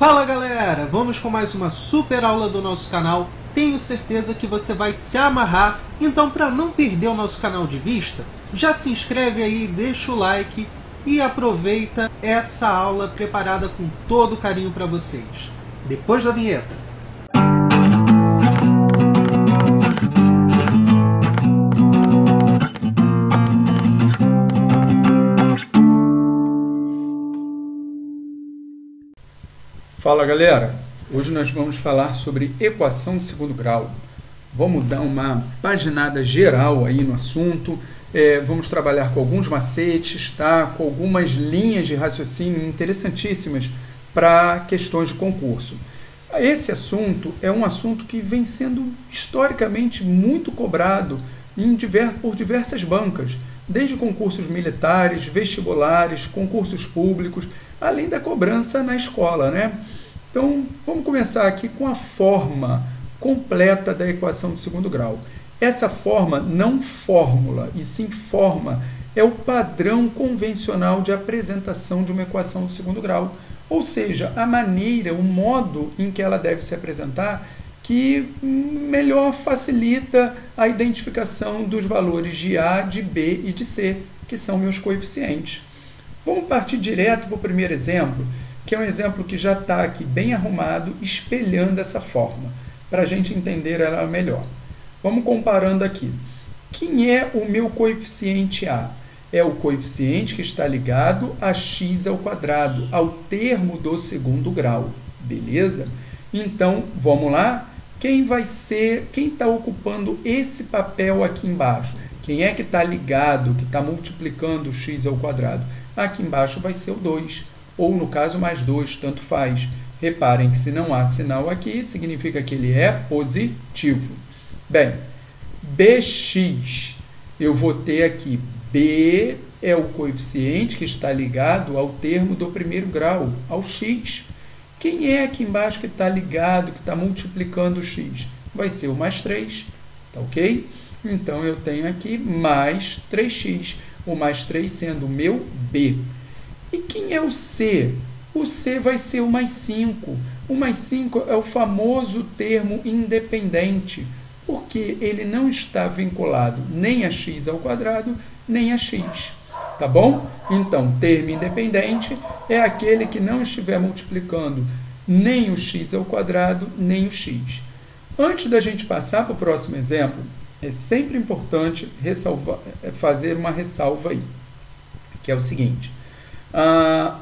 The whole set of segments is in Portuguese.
Fala galera, vamos com mais uma super aula do nosso canal. Tenho certeza que você vai se amarrar, então para não perder o nosso canal de vista, já se inscreve aí, deixa o like e aproveita essa aula preparada com todo carinho para vocês. Depois da vinheta. Fala galera, hoje nós vamos falar sobre equação de segundo grau. Vamos dar uma paginada geral aí no assunto, vamos trabalhar com alguns macetes, tá? Com algumas linhas de raciocínio interessantíssimas para questões de concurso. Esse assunto é um assunto que vem sendo historicamente muito cobrado por diversas bancas, desde concursos militares, vestibulares, concursos públicos, além da cobrança na escola, né? Então, vamos começar aqui com a forma completa da equação de segundo grau. Essa forma, não fórmula, e sim forma, é o padrão convencional de apresentação de uma equação de segundo grau. Ou seja, a maneira, o modo em que ela deve se apresentar que melhor facilita a identificação dos valores de A, de B e de C, que são meus coeficientes. Vamos partir direto para o primeiro exemplo, que é um exemplo que já está aqui bem arrumado, espelhando essa forma, para a gente entender ela melhor. Vamos comparando aqui. Quem é o meu coeficiente A? É o coeficiente que está ligado a x ao quadrado, ao termo do segundo grau. Beleza? Então, vamos lá? Quem está ocupando esse papel aqui embaixo? Quem é que está ligado, que está multiplicando x ao quadrado? Aqui embaixo vai ser o 2, ou no caso mais 2, tanto faz. Reparem que se não há sinal aqui, significa que ele é positivo. Bem, bx, eu vou ter aqui, b é o coeficiente que está ligado ao termo do primeiro grau, ao x. Quem é aqui embaixo que está ligado, que está multiplicando o x? Vai ser o mais 3, tá ok? Então, eu tenho aqui mais 3x, o mais 3 sendo o meu b. E quem é o c? O c vai ser o mais 5. O mais 5 é o famoso termo independente, porque ele não está vinculado nem a x ao quadrado, nem a x. Tá bom? Então, termo independente é aquele que não estiver multiplicando nem o x ao quadrado, nem o x. Antes da gente passar para o próximo exemplo, é sempre importante fazer uma ressalva aí, que é o seguinte.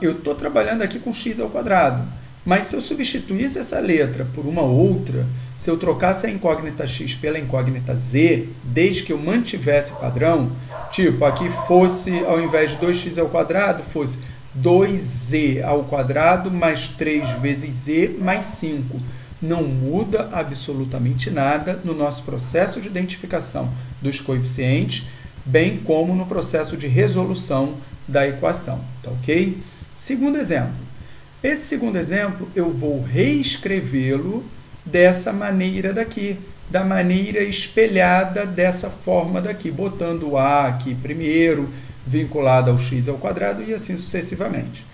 Eu estou trabalhando aqui com x ao quadrado, mas se eu substituísse essa letra por uma outra, se eu trocasse a incógnita x pela incógnita z, desde que eu mantivesse o padrão, tipo, aqui fosse, ao invés de 2x ao quadrado, fosse 2z ao quadrado mais 3 vezes z mais 5. Não muda absolutamente nada no nosso processo de identificação dos coeficientes, bem como no processo de resolução da equação, tá ok? Segundo exemplo. Esse segundo exemplo, eu vou reescrevê-lo dessa maneira daqui, da maneira espelhada dessa forma daqui, botando o a aqui primeiro, vinculado ao x ao quadrado e assim sucessivamente.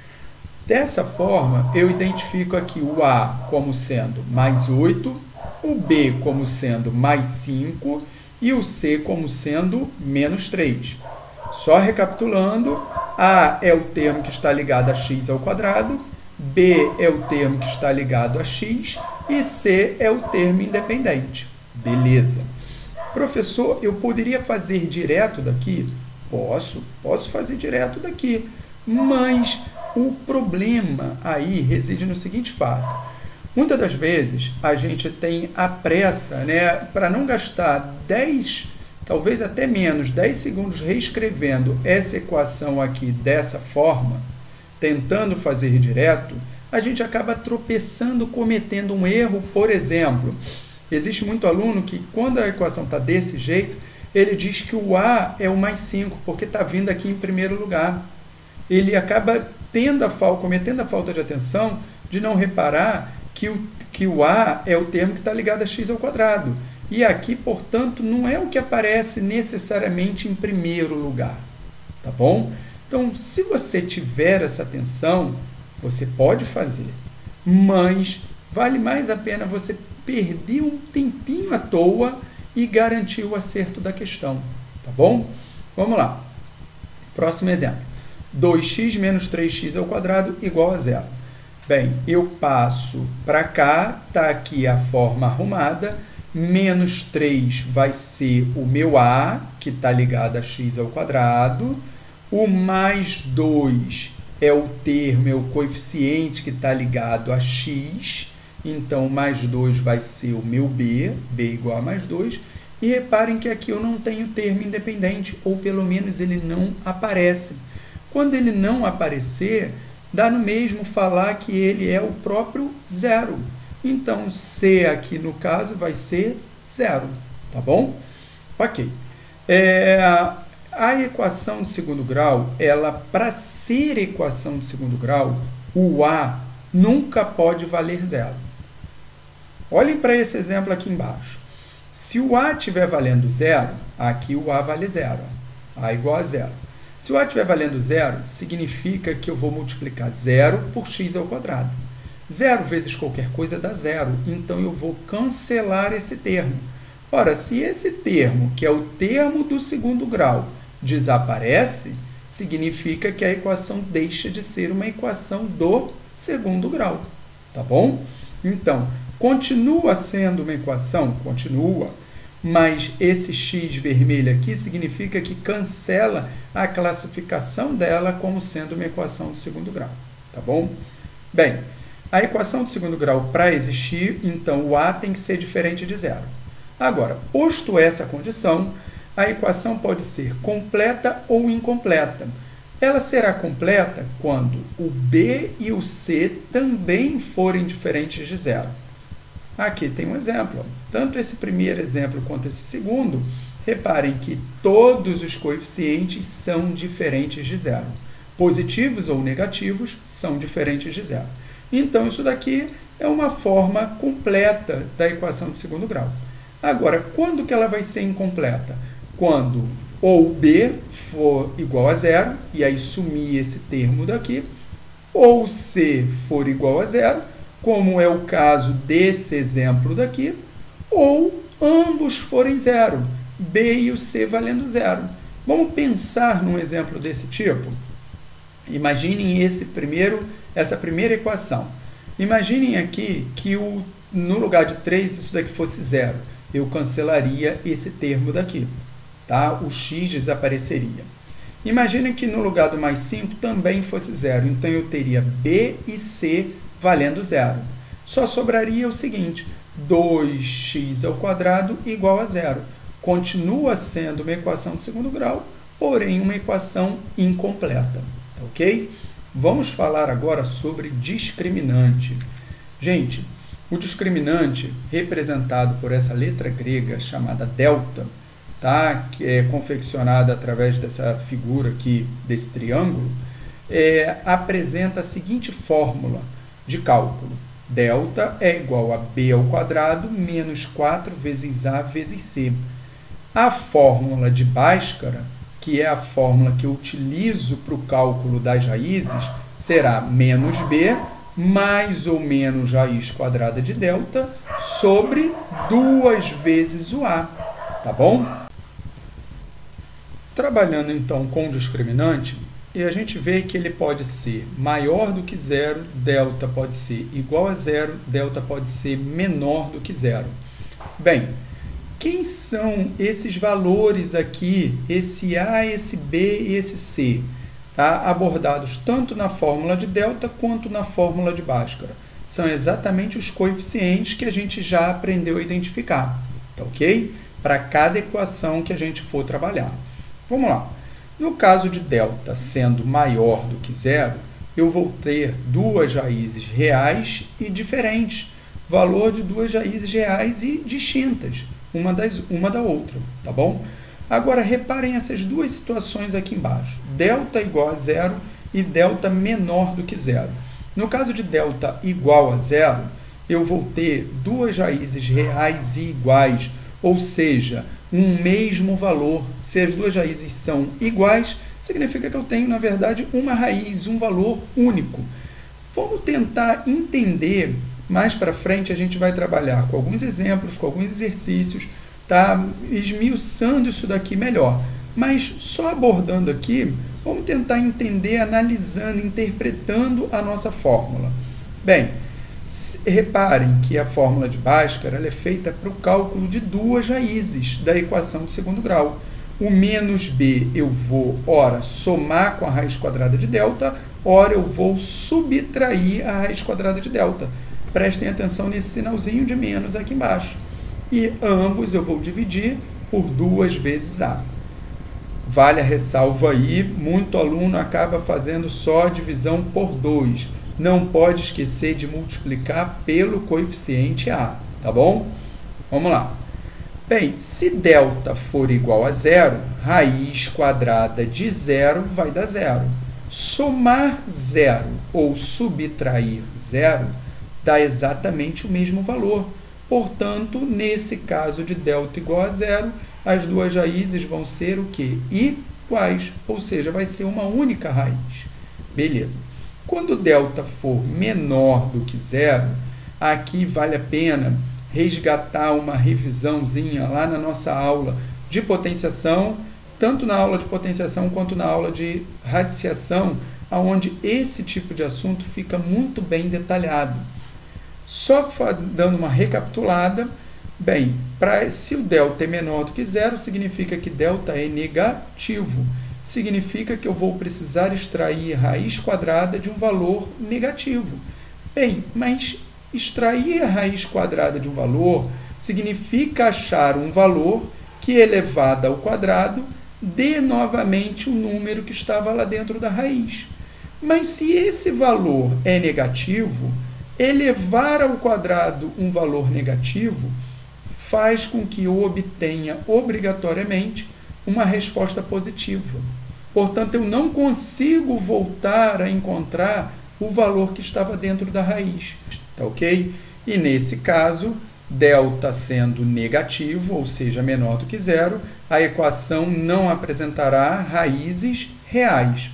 Dessa forma, eu identifico aqui o a como sendo mais 8, o b como sendo mais 5 e o c como sendo menos 3. Só recapitulando, a é o termo que está ligado a x ao quadrado, b é o termo que está ligado a x e c é o termo independente. Beleza. Professor, eu poderia fazer direto daqui? Posso fazer direto daqui, mas o problema aí reside no seguinte fato. Muitas das vezes a gente tem a pressa, né, para não gastar 10, talvez até menos, 10 segundos reescrevendo essa equação aqui dessa forma, tentando fazer direto, a gente acaba tropeçando, cometendo um erro. Por exemplo, existe muito aluno que quando a equação está desse jeito, ele diz que o a é o mais 5, porque está vindo aqui em primeiro lugar. Ele acaba cometendo a falta de atenção de não reparar que o a é o termo que está ligado a x ao quadrado. E aqui, portanto, não é o que aparece necessariamente em primeiro lugar. Tá bom? Então, se você tiver essa atenção, você pode fazer. mas vale mais a pena você perder um tempinho à toa e garantir o acerto da questão, tá bom? Vamos lá. Próximo exemplo. 2x menos 3x ao quadrado igual a zero. Bem, eu passo para cá, está aqui a forma arrumada, menos 3 vai ser o meu a, que está ligado a x ao quadrado, o mais 2 é o termo, é o coeficiente que está ligado a x, então mais 2 vai ser o meu b igual a mais 2, e reparem que aqui eu não tenho termo independente, ou pelo menos ele não aparece. Quando ele não aparecer, dá no mesmo falar que ele é o próprio zero. Então, C aqui no caso vai ser zero, tá bom? Ok. A equação de segundo grau, para ser equação de segundo grau, o A nunca pode valer zero. Olhem para esse exemplo aqui embaixo. Se o A estiver valendo zero, aqui o A vale zero. A igual a zero. Se o A estiver valendo zero, significa que eu vou multiplicar zero por x ao quadrado. 0 vezes qualquer coisa dá zero, então eu vou cancelar esse termo. Ora, se esse termo, que é o termo do segundo grau, desaparece, significa que a equação deixa de ser uma equação do segundo grau. Tá bom? Então, continua sendo uma equação? Continua. Mas esse x vermelho aqui significa que cancela a classificação dela como sendo uma equação de segundo grau. Tá bom? Bem, a equação de segundo grau, para existir, então o A tem que ser diferente de zero. Agora, posto essa condição, a equação pode ser completa ou incompleta. Ela será completa quando o B e o C também forem diferentes de zero. Aqui tem um exemplo. Tanto esse primeiro exemplo quanto esse segundo, reparem que todos os coeficientes são diferentes de zero. Positivos ou negativos são diferentes de zero. Então, isso daqui é uma forma completa da equação de segundo grau. Agora, quando que ela vai ser incompleta? Quando ou B for igual a zero, e aí sumir esse termo daqui, ou C for igual a zero, como é o caso desse exemplo daqui, ou ambos forem zero, B e o C valendo zero. Vamos pensar num exemplo desse tipo? Imaginem essa primeira equação. Imaginem aqui que no lugar de 3, isso daqui fosse zero. Eu cancelaria esse termo daqui. Tá? O x desapareceria. Imaginem que no lugar do mais 5 também fosse zero. Então, eu teria B e C valendo zero. Só sobraria o seguinte, 2x ao quadrado igual a zero. Continua sendo uma equação de segundo grau, porém uma equação incompleta. Tá ok? Vamos falar agora sobre discriminante. Gente, o discriminante, representado por essa letra grega chamada delta, tá? Que é confeccionada através dessa figura aqui, desse triângulo, apresenta a seguinte fórmula de cálculo. Delta é igual a b ao quadrado menos 4 vezes a vezes c. A fórmula de Bhaskara, que é a fórmula que eu utilizo para o cálculo das raízes, será menos b mais ou menos raiz quadrada de delta sobre 2 vezes o a. Tá bom? Trabalhando então com o discriminante, e a gente vê que ele pode ser maior do que zero, delta pode ser igual a zero, delta pode ser menor do que zero. Bem, quem são esses valores aqui, esse A, esse B e esse C, tá? Abordados tanto na fórmula de delta quanto na fórmula de Bhaskara? São exatamente os coeficientes que a gente já aprendeu a identificar, tá ok? Para cada equação que a gente for trabalhar. Vamos lá. No caso de delta sendo maior do que zero, eu vou ter duas raízes reais e diferentes. Valor de duas raízes reais e distintas, uma da outra, tá bom? Agora, reparem essas duas situações aqui embaixo. Delta igual a zero e delta menor do que zero. No caso de delta igual a zero, eu vou ter duas raízes reais e iguais, ou seja, um mesmo valor. Se as duas raízes são iguais, significa que eu tenho, na verdade, uma raiz, um valor único. Vamos tentar entender, mais para frente a gente vai trabalhar com alguns exemplos, com alguns exercícios, tá? Esmiuçando isso daqui melhor. Mas só abordando aqui, vamos tentar entender, analisando, interpretando a nossa fórmula. Bem, reparem que a fórmula de Bhaskara ela é feita para o cálculo de duas raízes da equação de segundo grau. O menos b eu vou, ora, somar com a raiz quadrada de delta, ora eu vou subtrair a raiz quadrada de delta. Prestem atenção nesse sinalzinho de menos aqui embaixo. E ambos eu vou dividir por 2 vezes a. Vale a ressalva aí, muito aluno acaba fazendo só a divisão por 2. Não pode esquecer de multiplicar pelo coeficiente a, tá bom? Vamos lá. Bem, se delta for igual a zero, raiz quadrada de zero vai dar zero. Somar zero ou subtrair zero dá exatamente o mesmo valor. Portanto, nesse caso de delta igual a zero, as duas raízes vão ser o quê? Iguais, ou seja, vai ser uma única raiz. Beleza. Quando delta for menor do que zero, aqui vale a pena resgatar uma revisãozinha lá na nossa aula de potenciação, tanto na aula de potenciação quanto na aula de radiciação, onde esse tipo de assunto fica muito bem detalhado. Só dando uma recapitulada, bem, se o delta é menor do que zero, significa que delta é negativo. Significa que eu vou precisar extrair raiz quadrada de um valor negativo. Bem, mas extrair a raiz quadrada de um valor significa achar um valor que, elevado ao quadrado, dê novamente o número que estava lá dentro da raiz. Mas se esse valor é negativo, elevar ao quadrado um valor negativo faz com que eu obtenha obrigatoriamente uma resposta positiva. Portanto, eu não consigo voltar a encontrar o valor que estava dentro da raiz. Tá ok? E nesse caso, delta sendo negativo, ou seja, menor do que zero, a equação não apresentará raízes reais.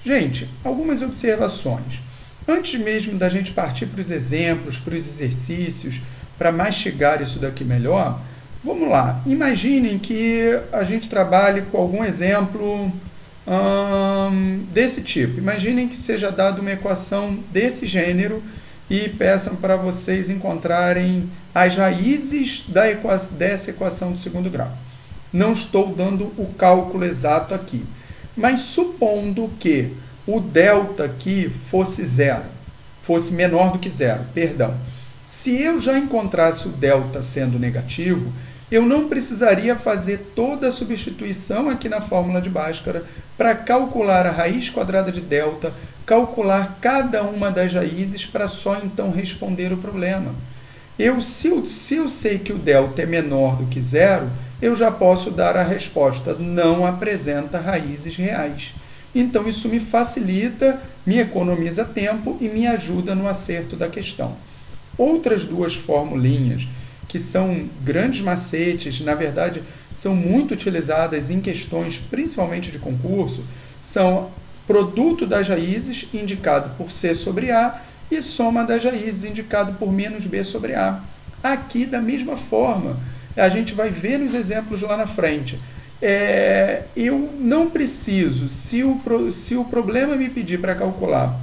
Gente, algumas observações. Antes mesmo da gente partir para os exemplos, para os exercícios, para mastigar isso daqui melhor, vamos lá. Imaginem que a gente trabalhe com algum exemplo desse tipo. Imaginem que seja dada uma equação desse gênero e peçam para vocês encontrarem as raízes dessa equação de segundo grau. Não estou dando o cálculo exato aqui, mas supondo que o delta aqui fosse zero, fosse menor do que zero, perdão. Se eu já encontrasse o delta sendo negativo, eu não precisaria fazer toda a substituição aqui na fórmula de Bhaskara para calcular a raiz quadrada de delta, calcular cada uma das raízes para só então responder o problema. Se eu sei que o delta é menor do que zero, eu já posso dar a resposta, não apresenta raízes reais. Então, isso me facilita, me economiza tempo e me ajuda no acerto da questão. Outras duas formulinhas que são grandes macetes, na verdade, são muito utilizadas em questões, principalmente de concurso, são produto das raízes, indicado por C sobre A, e soma das raízes, indicado por menos B sobre A. Aqui, da mesma forma, a gente vai ver nos exemplos lá na frente. Eu não preciso, se o problema me pedir para calcular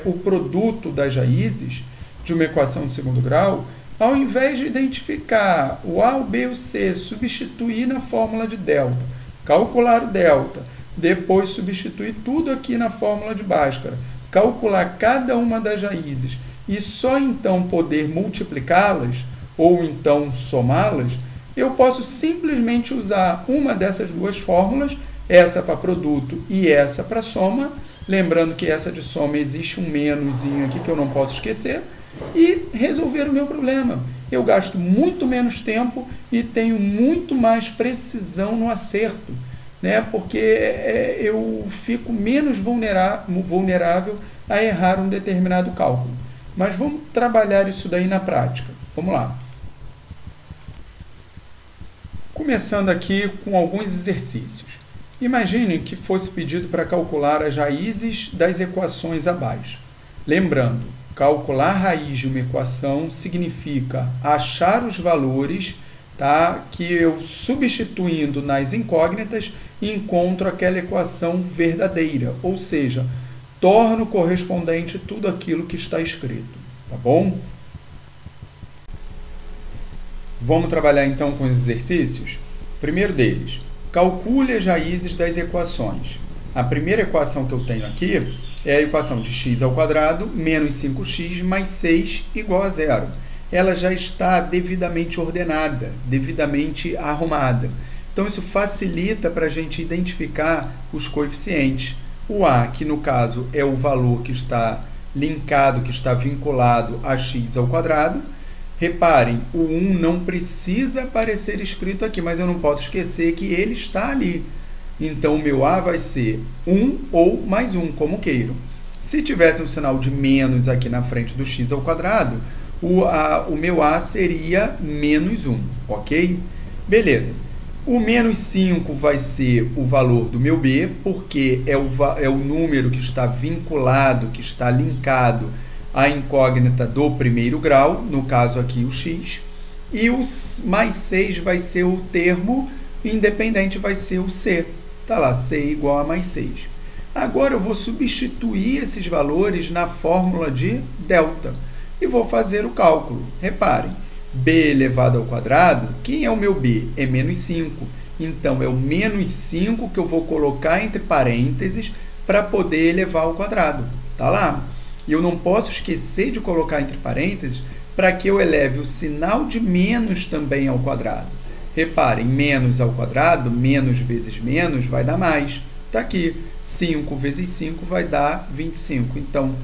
o produto das raízes de uma equação de segundo grau, ao invés de identificar o A, o B e o C, substituir na fórmula de delta, calcular o delta, depois substituir tudo aqui na fórmula de Bhaskara, calcular cada uma das raízes e só então poder multiplicá-las ou então somá-las, eu posso simplesmente usar uma dessas duas fórmulas, essa para produto e essa para soma, lembrando que essa de soma existe um menuzinho aqui que eu não posso esquecer, e resolver o meu problema. Eu gasto muito menos tempo e tenho muito mais precisão no acerto, né? Porque eu fico menos vulnerável a errar um determinado cálculo. Mas vamos trabalhar isso daí na prática. Vamos lá. Começando aqui com alguns exercícios. Imagine que fosse pedido para calcular as raízes das equações abaixo. Lembrando, calcular a raiz de uma equação significa achar os valores, tá, que eu, substituindo nas incógnitas, encontro aquela equação verdadeira, ou seja, torno correspondente tudo aquilo que está escrito, tá bom? Vamos trabalhar então com os exercícios? Primeiro deles, calcule as raízes das equações. A primeira equação que eu tenho aqui é a equação de x ao quadrado menos 5x mais 6 igual a zero. Ela já está devidamente ordenada, devidamente arrumada. Então, isso facilita para a gente identificar os coeficientes. O a, que no caso é o valor que está linkado, que está vinculado a x ao quadrado. Reparem, o 1 não precisa aparecer escrito aqui, mas eu não posso esquecer que ele está ali. Então, o meu a vai ser 1 ou mais 1, como queiram. Se tivesse um sinal de menos aqui na frente do x ao quadrado, o meu a seria menos 1, ok? Beleza. O menos 5 vai ser o valor do meu b, porque é o número que está vinculado, que está linkado à incógnita do primeiro grau, no caso aqui o x. E o mais 6 vai ser o termo independente, vai ser o c. Está lá, c igual a mais 6. Agora eu vou substituir esses valores na fórmula de delta e vou fazer o cálculo. Reparem, b elevado ao quadrado, quem é o meu b? É menos 5. Então, é o menos 5 que eu vou colocar entre parênteses para poder elevar ao quadrado. Está lá. E eu não posso esquecer de colocar entre parênteses para que eu eleve o sinal de menos também ao quadrado. Reparem, menos ao quadrado, menos vezes menos, vai dar mais. Está aqui, 5 vezes 5 vai dar 25. Então,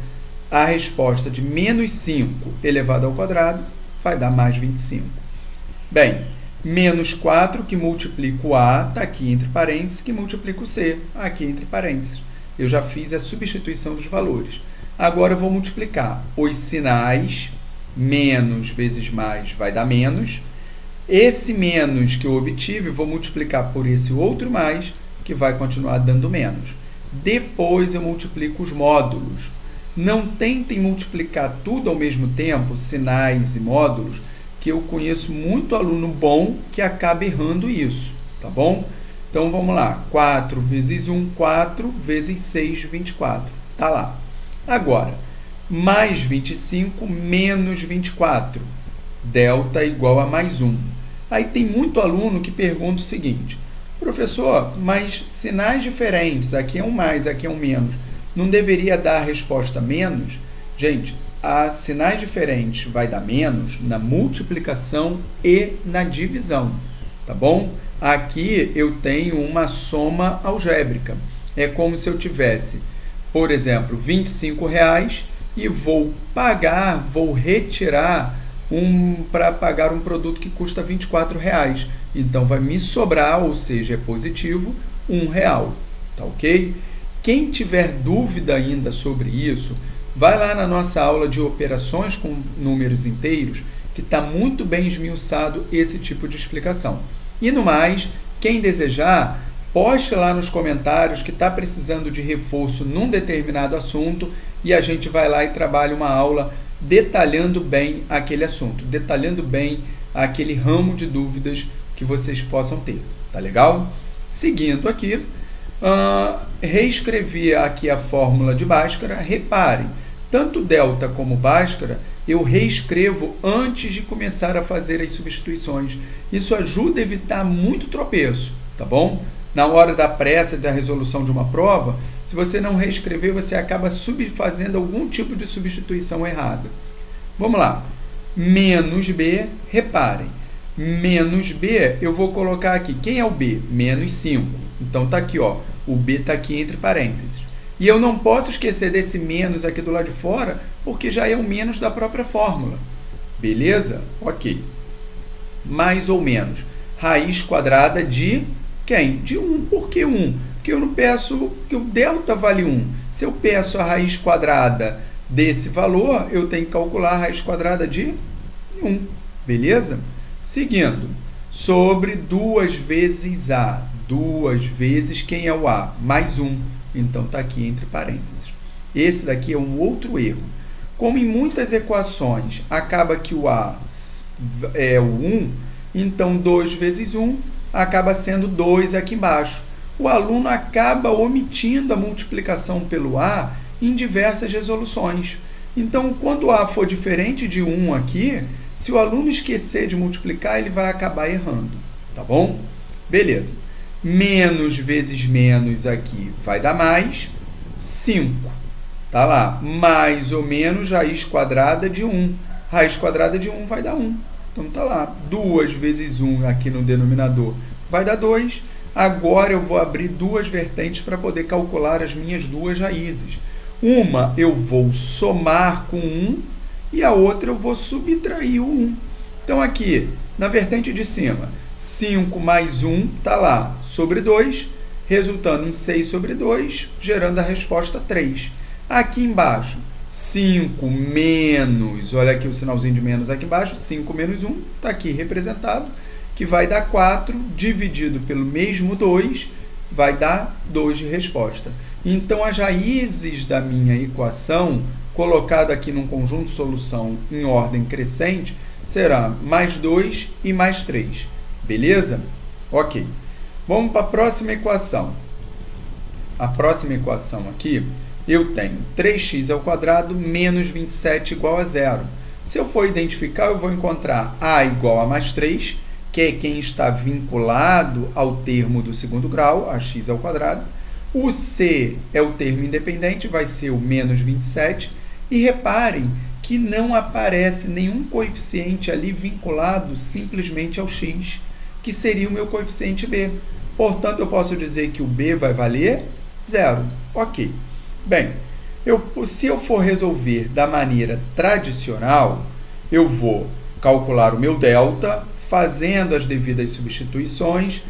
a resposta de menos 5 elevado ao quadrado vai dar mais 25. Bem, menos 4 que multiplica o a, está aqui entre parênteses, que multiplica o c, aqui entre parênteses. Eu já fiz a substituição dos valores. Agora eu vou multiplicar os sinais, menos vezes mais vai dar menos. Esse menos que eu obtive, vou multiplicar por esse outro mais, que vai continuar dando menos. Depois eu multiplico os módulos. Não tentem multiplicar tudo ao mesmo tempo, sinais e módulos, que eu conheço muito aluno bom que acaba errando isso, tá bom? Então, vamos lá. 4 vezes 1, 4 vezes 6, 24. Tá lá. Agora, mais 25 menos 24. Delta igual a mais 1. Aí tem muito aluno que pergunta o seguinte: professor, mas sinais diferentes, aqui é um mais, aqui é um menos, não deveria dar a resposta menos? Gente, a sinais diferentes vai dar menos na multiplicação e na divisão, tá bom? Aqui eu tenho uma soma algébrica. É como se eu tivesse, por exemplo, R$25 e vou retirar para pagar um produto que custa R$24. Então, vai me sobrar, ou seja, é positivo, R$1, tá ok? Quem tiver dúvida ainda sobre isso, vai lá na nossa aula de operações com números inteiros, que está muito bem esmiuçado esse tipo de explicação. E no mais, quem desejar, poste lá nos comentários que está precisando de reforço num determinado assunto e a gente vai lá e trabalha uma aula detalhando bem aquele assunto, detalhando bem aquele ramo de dúvidas que vocês possam ter, tá legal? Seguindo aqui, reescrevi aqui a fórmula de Bhaskara. Reparem, tanto delta como Bhaskara eu reescrevo antes de começar a fazer as substituições. Isso ajuda a evitar muito tropeço, tá bom? Na hora da pressa da resolução de uma prova, se você não reescrever, você acaba fazendo algum tipo de substituição errada. Vamos lá. Menos b, reparem. Menos b, eu vou colocar aqui. Quem é o b? Menos 5. Então, está aqui, ó. O b está aqui entre parênteses. E eu não posso esquecer desse menos aqui do lado de fora, porque já é o menos da própria fórmula. Beleza? Ok. Mais ou menos. Raiz quadrada de quem? De 1. Por que 1? Porque eu não peço que o delta vale 1. Se eu peço a raiz quadrada desse valor, eu tenho que calcular a raiz quadrada de 1. Beleza? Seguindo. Sobre 2 vezes a. 2 vezes quem é o a? Mais 1. Então, está aqui entre parênteses. Esse daqui é um outro erro. Como em muitas equações acaba que o A é o 1, então 2 vezes 1 acaba sendo 2 aqui embaixo. O aluno acaba omitindo a multiplicação pelo A em diversas resoluções. Então, quando A for diferente de 1 aqui, se o aluno esquecer de multiplicar, ele vai acabar errando, tá bom? Beleza. Menos vezes menos aqui vai dar mais 5. Tá lá, mais ou menos raiz quadrada de 1. Raiz quadrada de 1 vai dar 1. Então tá lá, 2 vezes 1 aqui no denominador vai dar 2. Agora eu vou abrir duas vertentes para poder calcular as minhas duas raízes. Uma eu vou somar com 1 e a outra eu vou subtrair o 1. Então aqui, na vertente de cima, 5 mais 1 está lá, sobre 2, resultando em 6 sobre 2, gerando a resposta 3. Aqui embaixo, 5 menos, olha aqui o sinalzinho de menos aqui embaixo, 5 menos 1, está aqui representado, que vai dar 4, dividido pelo mesmo 2, vai dar 2 de resposta. Então, as raízes da minha equação, colocada aqui num conjunto de solução em ordem crescente, será mais 2 e mais 3. Beleza? Ok. Vamos para a próxima equação. A próxima equação aqui, eu tenho 3x² menos 27 igual a 0. Se eu for identificar, eu vou encontrar a igual a mais 3, que é quem está vinculado ao termo do segundo grau, a x². O c é o termo independente, vai ser o menos 27. E reparem que não aparece nenhum coeficiente ali vinculado simplesmente ao x, que seria o meu coeficiente b. Portanto, eu posso dizer que o b vai valer 0. Ok. Bem, se eu for resolver da maneira tradicional, eu vou calcular o meu delta, fazendo as devidas substituições.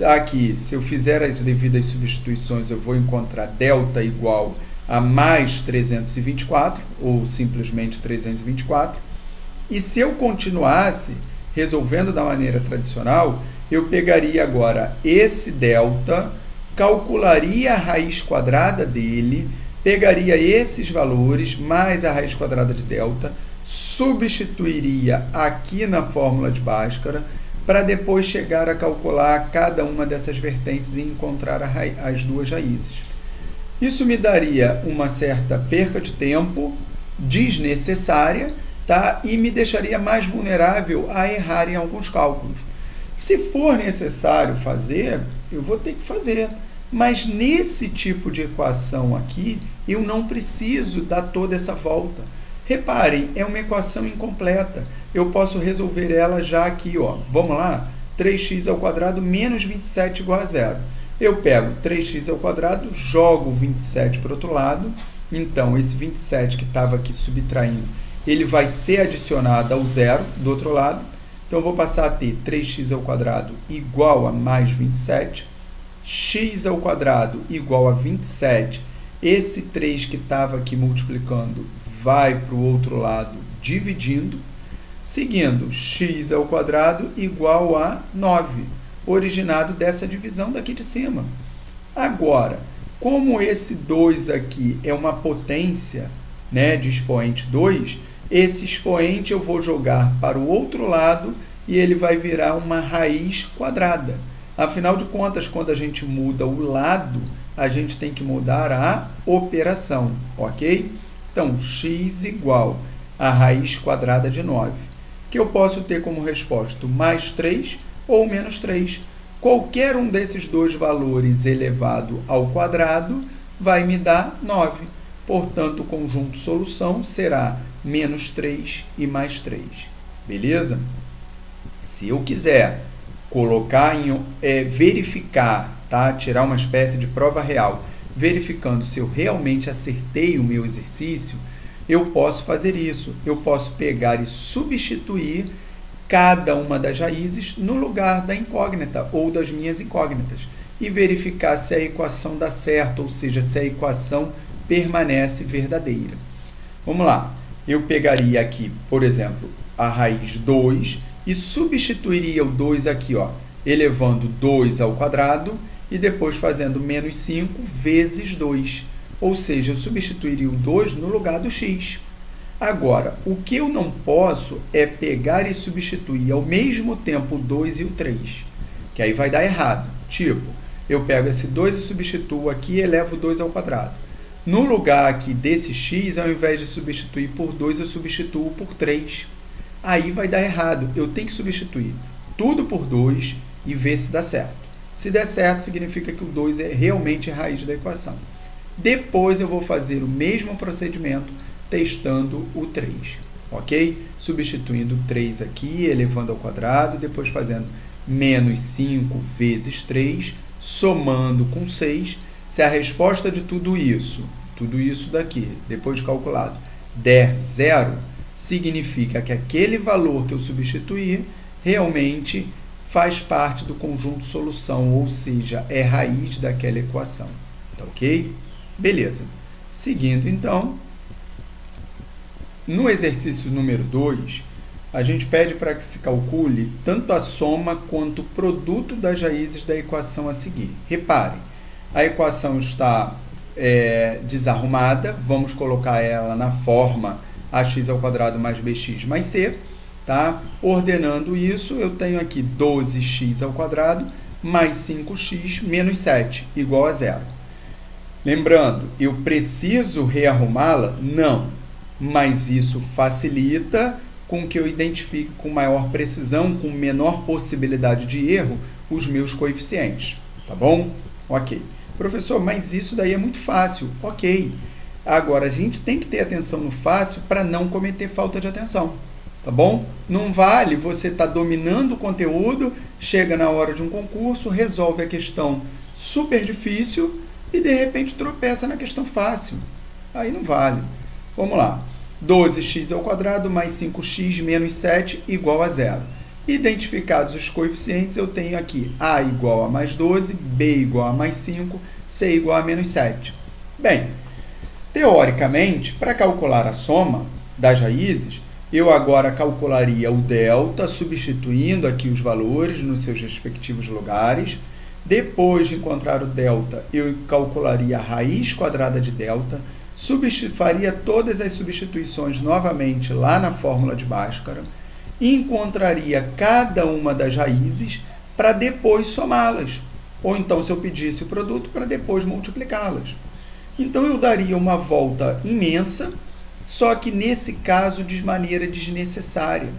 Aqui, se eu fizer as devidas substituições, eu vou encontrar delta igual a mais 324, ou simplesmente 324. E se eu continuasse resolvendo da maneira tradicional, eu pegaria agora esse delta, calcularia a raiz quadrada dele, pegaria esses valores mais a raiz quadrada de delta, substituiria aqui na fórmula de Bhaskara, para depois chegar a calcular cada uma dessas vertentes e encontrar as duas raízes. Isso me daria uma certa perca de tempo desnecessária, tá? E me deixaria mais vulnerável a errar em alguns cálculos. Se for necessário fazer, eu vou ter que fazer. Mas nesse tipo de equação aqui, eu não preciso dar toda essa volta. Reparem, é uma equação incompleta. Eu posso resolver ela já aqui, ó. Vamos lá? 3x² menos 27 igual a 0. Eu pego 3x², jogo 27 para o outro lado. Então, esse 27 que estava aqui subtraindo, ele vai ser adicionado ao 0 do outro lado. Então, eu vou passar a ter 3x² igual a mais 27. x² igual a 27. Esse 3 que estava aqui multiplicando vai para o outro lado dividindo. Seguindo, x² igual a 9, originado dessa divisão daqui de cima. Agora, como esse 2 aqui é uma potência, né, de expoente 2, esse expoente eu vou jogar para o outro lado e ele vai virar uma raiz quadrada. Afinal de contas, quando a gente muda o lado, a gente tem que mudar a operação, ok? Então, x igual a raiz quadrada de 9, que eu posso ter como resposta mais 3 ou menos 3. Qualquer um desses dois valores elevado ao quadrado vai me dar 9. Portanto, o conjunto solução será menos 3 e mais 3. Beleza? Se eu quiser colocar verificar, tá? Tirar uma espécie de prova real, verificando se eu realmente acertei o meu exercício, eu posso fazer isso. Eu posso pegar e substituir cada uma das raízes no lugar da incógnita ou das minhas incógnitas e verificar se a equação dá certo, ou seja, se a equação permanece verdadeira. Vamos lá. Eu pegaria aqui, por exemplo, a raiz 2 e substituiria o 2 aqui, ó, elevando 2 ao quadrado e depois fazendo menos 5 vezes 2. ou seja, eu substituiria o 2 no lugar do x. Agora, o que eu não posso é pegar e substituir ao mesmo tempo o 2 e o 3, que aí vai dar errado. Tipo, eu pego esse 2 e substituo aqui e elevo o 2 ao quadrado. No lugar aqui desse x, ao invés de substituir por 2, eu substituo por 3. Aí vai dar errado. Eu tenho que substituir tudo por 2 e ver se dá certo. Se der certo, significa que o 2 é realmente a raiz da equação. Depois eu vou fazer o mesmo procedimento testando o 3, ok? Substituindo 3 aqui, elevando ao quadrado, depois fazendo menos 5 vezes 3, somando com 6. Se a resposta de tudo isso daqui, depois de calculado, der 0, significa que aquele valor que eu substituir realmente faz parte do conjunto solução, ou seja, é raiz daquela equação. Tá ok? Beleza. Seguindo, então, no exercício número 2, a gente pede para que se calcule tanto a soma quanto o produto das raízes da equação a seguir. Reparem, a equação está desarrumada, vamos colocar ela na forma ax² mais bx mais c, tá? Ordenando isso, eu tenho aqui 12x² mais 5x menos 7, igual a 0. Lembrando, eu preciso rearrumá-la? Não, mas isso facilita com que eu identifique com maior precisão, com menor possibilidade de erro, os meus coeficientes, tá bom? Ok. Professor, mas isso daí é muito fácil. Ok. Agora, a gente tem que ter atenção no fácil para não cometer falta de atenção, tá bom? Não vale você estar dominando o conteúdo, chega na hora de um concurso, resolve a questão super difícil e, de repente, tropeça na questão fácil. Aí não vale. Vamos lá. 12x² mais 5x menos 7 igual a 0. Identificados os coeficientes, eu tenho aqui a igual a mais 12, b igual a mais 5, c igual a menos 7. Bem, teoricamente, para calcular a soma das raízes, eu agora calcularia o delta, substituindo aqui os valores nos seus respectivos lugares. Depois de encontrar o delta, eu calcularia a raiz quadrada de delta, faria todas as substituições novamente lá na fórmula de Bhaskara, e encontraria cada uma das raízes para depois somá-las. Ou então, se eu pedisse o produto, para depois multiplicá-las. Então, eu daria uma volta imensa, só que nesse caso de maneira desnecessária.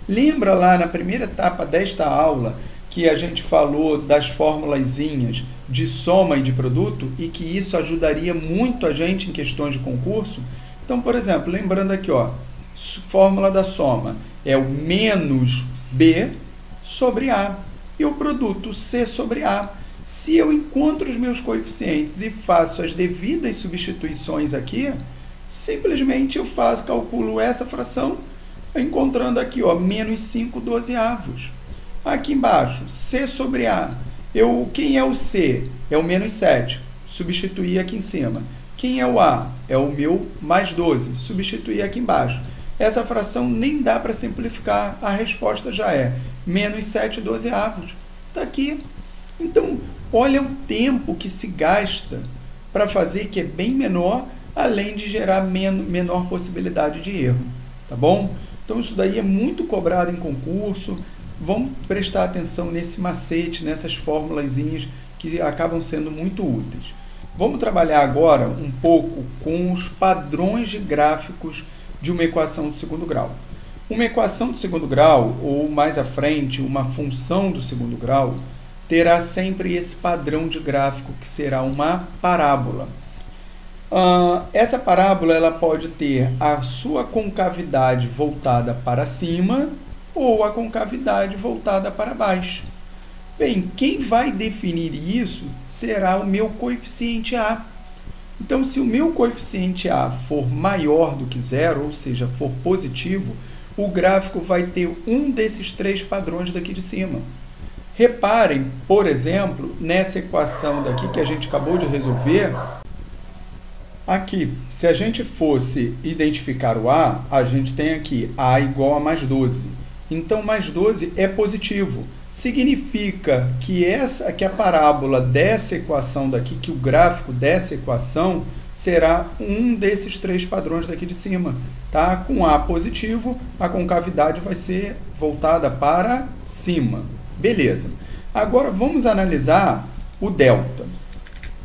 Lembra lá na primeira etapa desta aula que a gente falou das formulazinhas de soma e de produto e que isso ajudaria muito a gente em questões de concurso? Então, por exemplo, lembrando aqui, ó, fórmula da soma é o menos B sobre A e o produto C sobre A. Se eu encontro os meus coeficientes e faço as devidas substituições aqui, simplesmente eu calculo essa fração encontrando aqui, ó, menos 5/12. Aqui embaixo, C sobre A. Quem é o C? É o menos 7. Substituir aqui em cima. Quem é o A? É o meu mais 12. Substituir aqui embaixo. Essa fração nem dá para simplificar. A resposta já é menos 7/12. Está aqui. Então, olha o tempo que se gasta para fazer, que é bem menor, além de gerar menor possibilidade de erro. Tá bom? Então, isso daí é muito cobrado em concurso. Vamos prestar atenção nesse macete, nessas formulazinhas que acabam sendo muito úteis. Vamos trabalhar agora um pouco com os padrões de gráficos de uma equação de segundo grau. Uma equação de segundo grau, ou mais à frente, uma função do segundo grau, terá sempre esse padrão de gráfico que será uma parábola. Essa parábola ela pode ter a sua concavidade voltada para cima ou a concavidade voltada para baixo. Bem, quem vai definir isso será o meu coeficiente A. Então, se o meu coeficiente A for maior do que 0, ou seja, for positivo, o gráfico vai ter um desses 3 padrões daqui de cima. Reparem, por exemplo, nessa equação daqui que a gente acabou de resolver. Aqui, se a gente fosse identificar o A, a gente tem aqui A igual a mais 12. Então, mais 12 é positivo. Significa que a parábola dessa equação daqui, que o gráfico dessa equação, será um desses 3 padrões daqui de cima. Tá? Com A positivo, a concavidade vai ser voltada para cima. Beleza. Agora vamos analisar o delta.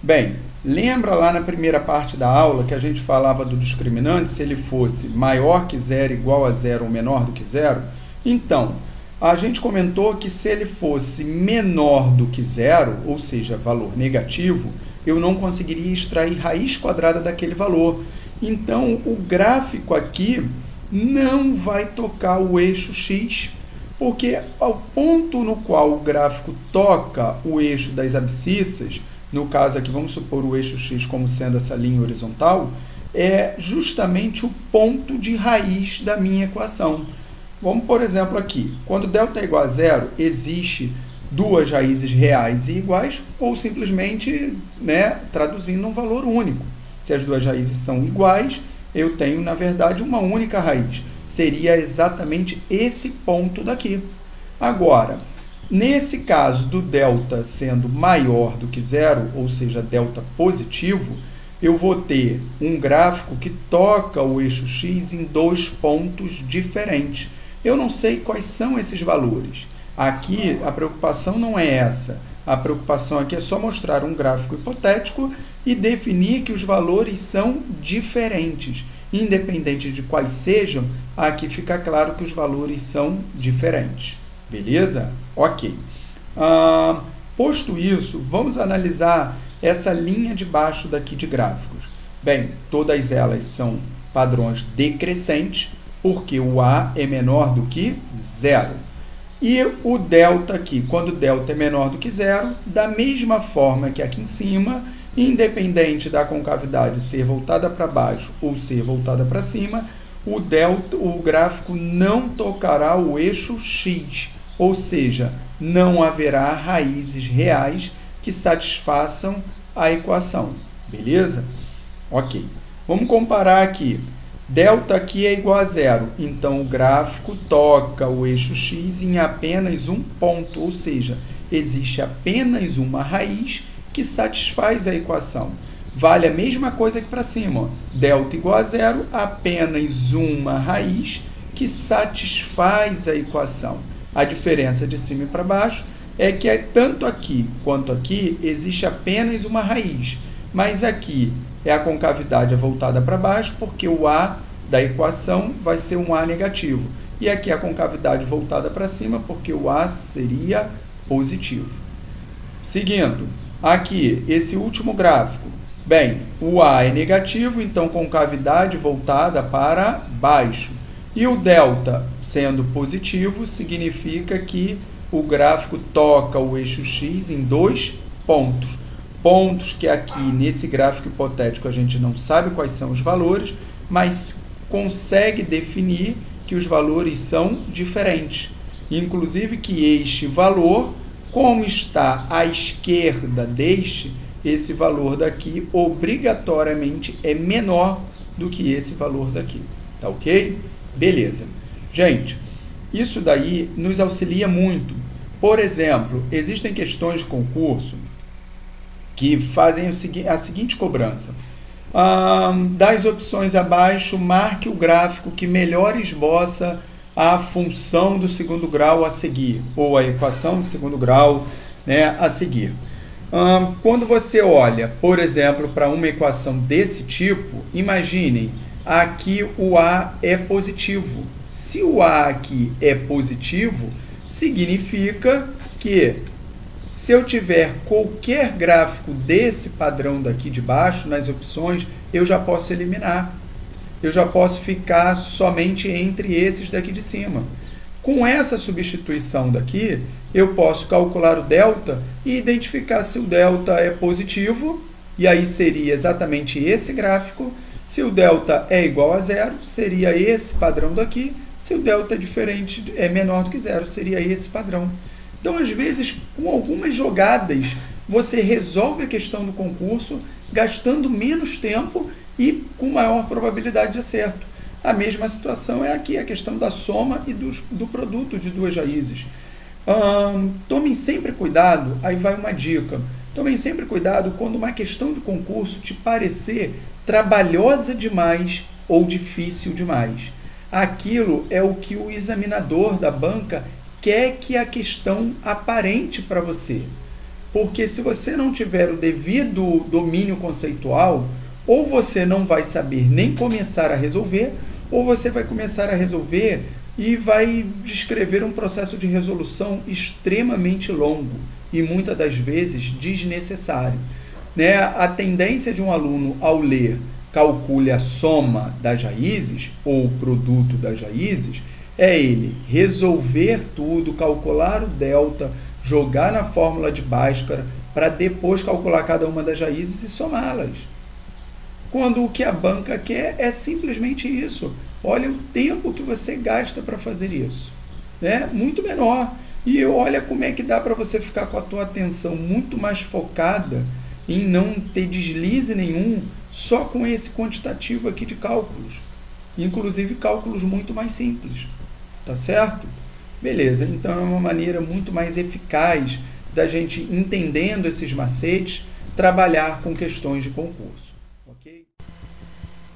Bem, lembra lá na primeira parte da aula que a gente falava do discriminante, se ele fosse maior que 0, igual a 0 ou menor do que 0? Então, a gente comentou que se ele fosse menor do que 0, ou seja, valor negativo, eu não conseguiria extrair raiz quadrada daquele valor. Então, o gráfico aqui não vai tocar o eixo x, porque ao ponto no qual o gráfico toca o eixo das abscissas, no caso aqui vamos supor o eixo x como sendo essa linha horizontal, é justamente o ponto de raiz da minha equação. Vamos, por exemplo, aqui, quando delta é igual a 0, existe 2 raízes reais e iguais, ou simplesmente, né, traduzindo um valor único. Se as 2 raízes são iguais, eu tenho, na verdade, uma única raiz. Seria exatamente esse ponto daqui. Agora, nesse caso do delta sendo maior do que 0, ou seja, delta positivo, eu vou ter um gráfico que toca o eixo x em 2 pontos diferentes. Eu não sei quais são esses valores. Aqui, a preocupação não é essa. A preocupação aqui é só mostrar um gráfico hipotético e definir que os valores são diferentes. Independente de quais sejam, aqui fica claro que os valores são diferentes. Beleza? Ok. Posto isso, vamos analisar essa linha de baixo daqui de gráficos. Bem, todas elas são padrões decrescentes, porque o A é menor do que 0. E o delta aqui, quando o delta é menor do que 0, da mesma forma que aqui em cima, independente da concavidade ser voltada para baixo ou ser voltada para cima, o gráfico não tocará o eixo x, ou seja, não haverá raízes reais que satisfaçam a equação. Beleza? Ok. Vamos comparar aqui. Delta aqui é igual a 0, então o gráfico toca o eixo x em apenas um ponto, ou seja, existe apenas uma raiz que satisfaz a equação. Vale a mesma coisa aqui para cima. Ó. Delta igual a 0, apenas uma raiz que satisfaz a equação. A diferença de cima e para baixo é que tanto aqui quanto aqui existe apenas uma raiz, mas aqui a concavidade é voltada para baixo porque o A da equação vai ser um A negativo. E aqui a concavidade voltada para cima porque o A seria positivo. Seguindo, aqui, esse último gráfico. Bem, o A é negativo, então concavidade voltada para baixo. E o delta sendo positivo significa que o gráfico toca o eixo x em 2 pontos. Pontos que aqui nesse gráfico hipotético a gente não sabe quais são os valores, mas consegue definir que os valores são diferentes. Inclusive que este valor, como está à esquerda deste, esse valor daqui obrigatoriamente é menor do que esse valor daqui. Tá ok? Beleza. Gente, isso daí nos auxilia muito. Por exemplo, existem questões de concurso que fazem a seguinte cobrança. Das opções abaixo, marque o gráfico que melhor esboça a função do segundo grau a seguir, ou a equação do segundo grau, né, a seguir. Quando você olha, por exemplo, para uma equação desse tipo, imaginem, aqui o A é positivo. Se o A aqui é positivo, significa que se eu tiver qualquer gráfico desse padrão daqui de baixo, nas opções, eu já posso eliminar. Eu já posso ficar somente entre esses daqui de cima. Com essa substituição daqui, eu posso calcular o delta e identificar se o delta é positivo, e aí seria exatamente esse gráfico. Se o delta é igual a 0, seria esse padrão daqui. Se o delta é menor do que 0, seria esse padrão. Então, às vezes, com algumas jogadas, você resolve a questão do concurso gastando menos tempo e com maior probabilidade de acerto. A mesma situação é aqui, a questão da soma e do produto de 2 raízes. Tomem sempre cuidado, aí vai uma dica. Tomem sempre cuidado quando uma questão de concurso te parecer trabalhosa demais ou difícil demais. Aquilo é o que o examinador da banca quer que a questão aparente para você. Porque se você não tiver o devido domínio conceitual, ou você não vai saber nem começar a resolver, ou você vai começar a resolver e vai descrever um processo de resolução extremamente longo e muitas das vezes desnecessário. A tendência de um aluno ao ler calcule a soma das raízes ou o produto das raízes é ele resolver tudo, calcular o delta, jogar na fórmula de Bhaskara para depois calcular cada uma das raízes e somá-las. Quando o que a banca quer é simplesmente isso. Olha o tempo que você gasta para fazer isso. Muito menor. E olha como é que dá para você ficar com a tua atenção muito mais focada em não ter deslize nenhum só com esse quantitativo aqui de cálculos. Inclusive cálculos muito mais simples. Tá certo? Beleza, então é uma maneira muito mais eficaz da gente, entendendo esses macetes, trabalhar com questões de concurso. Ok?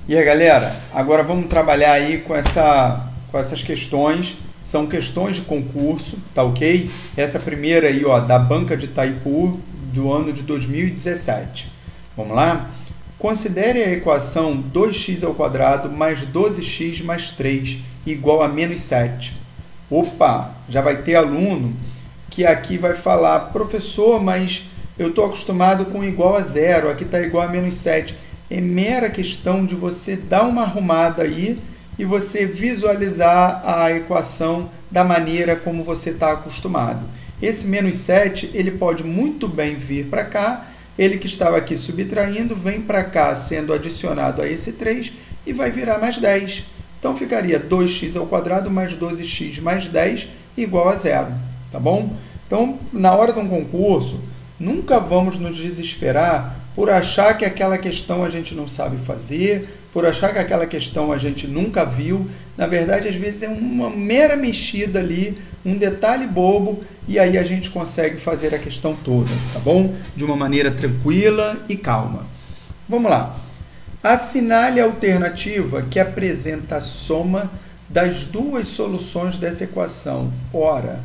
E aí, galera, agora vamos trabalhar aí com essas questões. São questões de concurso, tá ok? Essa primeira aí, ó, da banca de Itaipu, do ano de 2017. Vamos lá? Considere a equação 2x² mais 12x mais 3 igual a menos 7. Opa, já vai ter aluno que aqui vai falar, professor, mas eu estou acostumado com igual a 0, aqui está igual a menos 7. É mera questão de você dar uma arrumada aí e você visualizar a equação da maneira como você está acostumado. Esse menos 7, ele pode muito bem vir para cá, ele que estava aqui subtraindo, vem para cá sendo adicionado a esse 3 e vai virar mais 10. Então, ficaria 2x² mais 12x mais 10 igual a 0, tá bom? Então, na hora de um concurso, nunca vamos nos desesperar por achar que aquela questão a gente não sabe fazer, por achar que aquela questão a gente nunca viu. Na verdade, às vezes é uma mera mexida ali, um detalhe bobo, e aí a gente consegue fazer a questão toda, tá bom? De uma maneira tranquila e calma. Vamos lá. Assinale a alternativa que apresenta a soma das duas soluções dessa equação. Ora,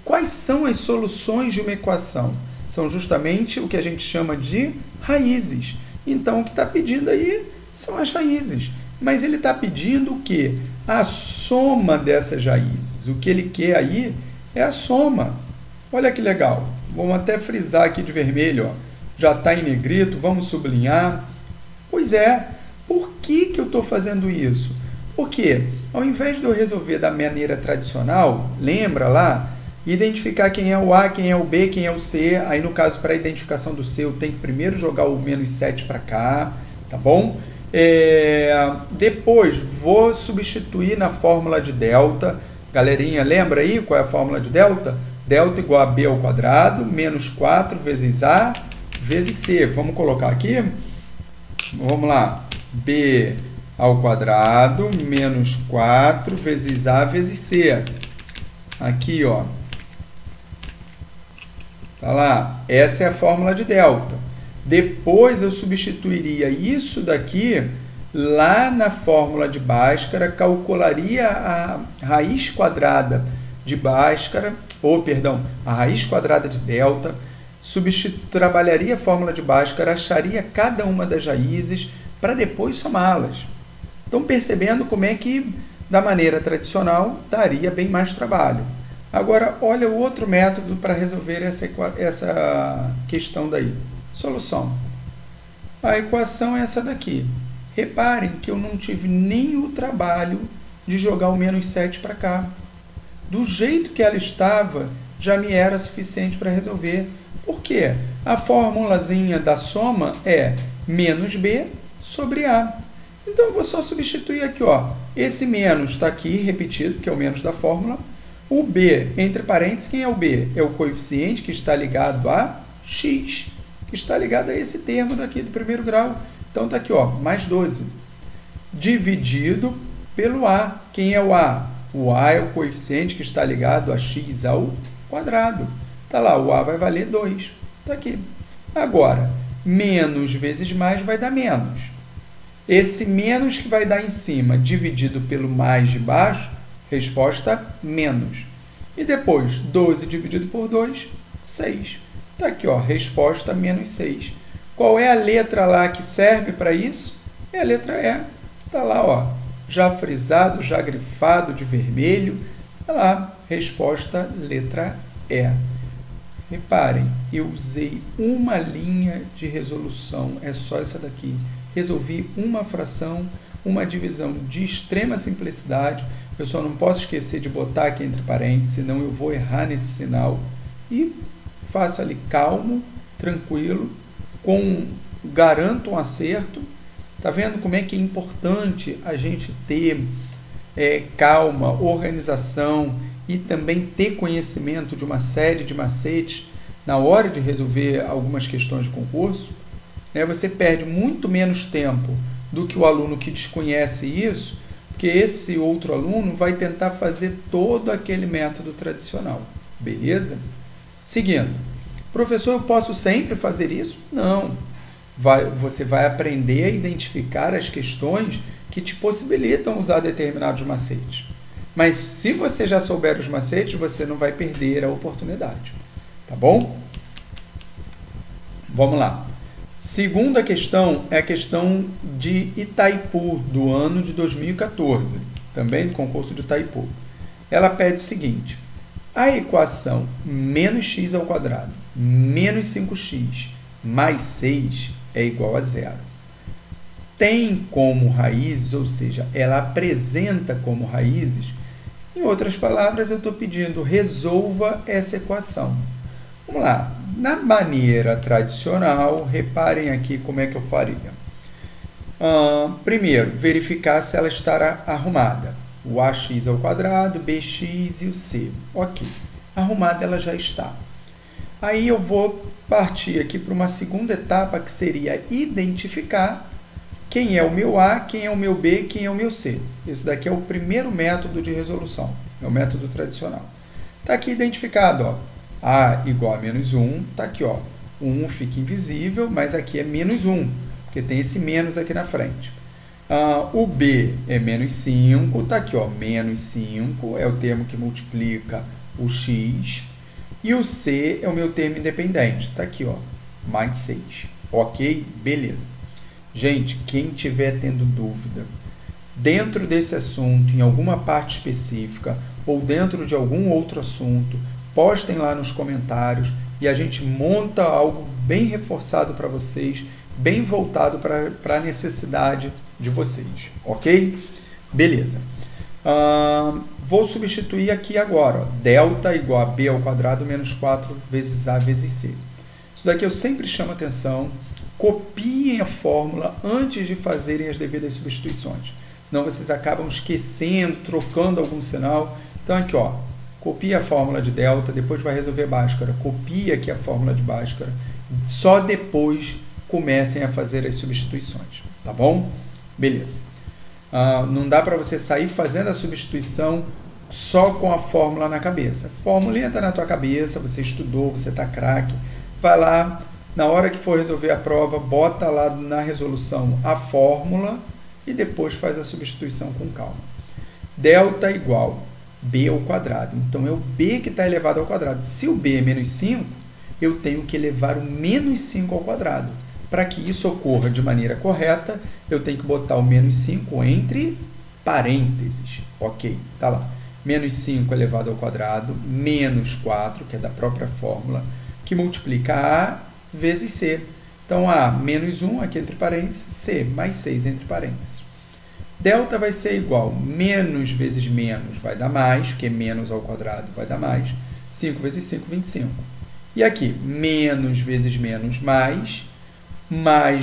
quais são as soluções de uma equação? São justamente o que a gente chama de raízes. Então, o que está pedindo aí são as raízes. Mas ele está pedindo o quê? A soma dessas raízes. O que ele quer aí é a soma. Olha que legal. Vamos até frisar aqui de vermelho. Ó. Já está em negrito, vamos sublinhar. Pois é, por que eu estou fazendo isso? Porque, ao invés de eu resolver da maneira tradicional, lembra lá, identificar quem é o A, quem é o B, quem é o C, aí no caso, para a identificação do C, eu tenho que primeiro jogar o menos 7 para cá, tá bom? Depois, vou substituir na fórmula de delta. Galerinha, lembra aí qual é a fórmula de delta? Delta igual a B² menos 4 vezes A vezes C. Vamos colocar aqui? Vamos lá, B² menos 4 vezes A vezes C. Aqui, ó. Tá lá, essa é a fórmula de delta. Depois eu substituiria isso daqui lá na fórmula de Bhaskara, calcularia a raiz quadrada de Bhaskara, a raiz quadrada de delta, trabalharia a fórmula de Bhaskara, acharia cada uma das raízes para depois somá-las. Estão percebendo como é que, da maneira tradicional, daria bem mais trabalho. Agora, olha o outro método para resolver essa questão daí. Solução. A equação é essa daqui. Reparem que eu não tive nem o trabalho de jogar o menos 7 para cá. Do jeito que ela estava, já me era suficiente para resolver. Por quê? A formulazinha da soma é menos B sobre A. Então, eu vou só substituir aqui, ó. Esse menos está aqui repetido, que é o menos da fórmula. O B, entre parênteses, quem é o B? É o coeficiente que está ligado a x, que está ligado a esse termo daqui do primeiro grau. Então, está aqui, ó, mais 12. Dividido pelo A. Quem é o A? O A é o coeficiente que está ligado a x ao quadrado. Está lá, o A vai valer 2. Está aqui. Agora, menos vezes mais vai dar menos. Esse menos que vai dar em cima, dividido pelo mais de baixo, resposta menos. E depois, 12 dividido por 2, 6. Está aqui, ó, resposta menos 6. Qual é a letra lá que serve para isso? É a letra E. Está lá, ó, já frisado, já grifado de vermelho. Está lá, resposta letra E. Reparem, eu usei uma linha de resolução, é só essa daqui. Resolvi uma fração, uma divisão de extrema simplicidade. Eu só não posso esquecer de botar aqui entre parênteses, senão eu vou errar nesse sinal. E faço ali calmo, tranquilo, garanto um acerto. Tá vendo como é que é importante a gente ter calma, organização e também ter conhecimento de uma série de macetes na hora de resolver algumas questões de concurso? Você perde muito menos tempo do que o aluno que desconhece isso, porque esse outro aluno vai tentar fazer todo aquele método tradicional. Beleza? Seguindo. Professor, eu posso sempre fazer isso? Não. Você vai aprender a identificar as questões que te possibilitam usar determinados macetes. Mas se você já souber os macetes, você não vai perder a oportunidade. Tá bom? Vamos lá. Segunda questão é a questão de Itaipu, do ano de 2014, também do concurso de Itaipu. Ela pede o seguinte: a equação menos x ao quadrado menos 5x mais 6 é igual a zero. Tem como raízes, ou seja, ela apresenta como raízes. Em outras palavras, eu estou pedindo resolva essa equação. Vamos lá. Na maneira tradicional, reparem aqui como é que eu faria. Primeiro, verificar se ela está arrumada. O ax ao quadrado, bx e o c. Ok. Arrumada ela já está. Aí eu vou partir aqui para uma segunda etapa, que seria identificar quem é o meu a, quem é o meu b, quem é o meu c. Esse daqui é o primeiro método de resolução. É o método tradicional. Está aqui identificado, ó. A igual a menos 1, está aqui, ó. O 1 fica invisível, mas aqui é menos 1, porque tem esse menos aqui na frente. O B é menos 5, está aqui, ó, menos 5, é o termo que multiplica o x. E o C é o meu termo independente, está aqui, ó, mais 6. Ok? Beleza. Gente, quem tiver tendo dúvida dentro desse assunto, em alguma parte específica, ou dentro de algum outro assunto, postem lá nos comentários e a gente monta algo bem reforçado para vocês, bem voltado para a necessidade de vocês, ok? Beleza. Vou substituir aqui agora, ó, delta igual a b ao quadrado menos 4 vezes a vezes c. Isso daqui eu sempre chamo atenção. Copiem a fórmula antes de fazerem as devidas substituições, senão vocês acabam esquecendo, trocando algum sinal. Então aqui, ó, copia a fórmula de delta, depois vai resolver Bhaskara, copia aqui a fórmula de Bhaskara, só depois comecem a fazer as substituições, tá bom? Beleza. Não dá para você sair fazendo a substituição só com a fórmula na cabeça. A fórmula entra na tua cabeça, você estudou, você está craque, vai lá, na hora que for resolver a prova, bota lá na resolução a fórmula e depois faz a substituição com calma. Delta igual b ao quadrado. Então, é o b que está elevado ao quadrado. Se o b é menos 5, eu tenho que elevar o menos 5 ao quadrado. Para que isso ocorra de maneira correta, eu tenho que botar o menos 5 entre parênteses. Ok, tá lá. Menos 5 elevado ao quadrado, menos 4, que é da própria fórmula, que multiplica a vezes c. Então, a menos 1 aqui entre parênteses, c mais 6 entre parênteses. Delta vai ser igual, menos vezes menos vai dar mais, porque menos ao quadrado vai dar mais. 5 vezes 5, 25. E aqui, menos vezes menos, mais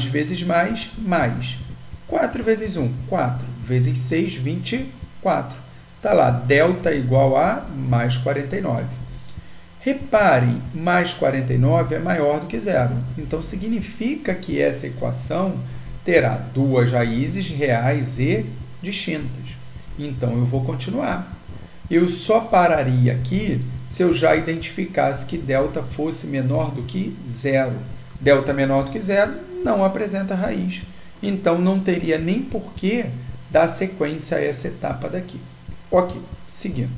vezes mais, mais. 4 vezes 1, 4. Vezes 6, 24. Está lá, delta igual a mais 49. Reparem, mais 49 é maior do que zero. Então, significa que essa equação terá duas raízes reais e distintas. Então, eu vou continuar. Eu só pararia aqui se eu já identificasse que delta fosse menor do que zero. Delta menor do que zero não apresenta raiz. Então, não teria nem porquê dar sequência a essa etapa daqui. Ok, seguindo.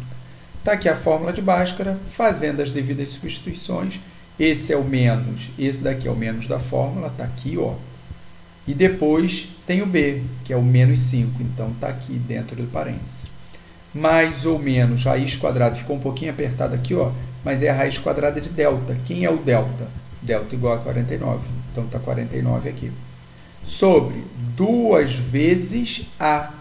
Está aqui a fórmula de Bhaskara, fazendo as devidas substituições. Esse é o menos, esse daqui é o menos da fórmula, está aqui, ó. E depois tem o B, que é o menos 5, então está aqui dentro do parênteses. Mais ou menos, raiz quadrada, ficou um pouquinho apertado aqui, ó, mas é a raiz quadrada de delta. Quem é o delta? Delta igual a 49, então está 49 aqui. Sobre 2 vezes A.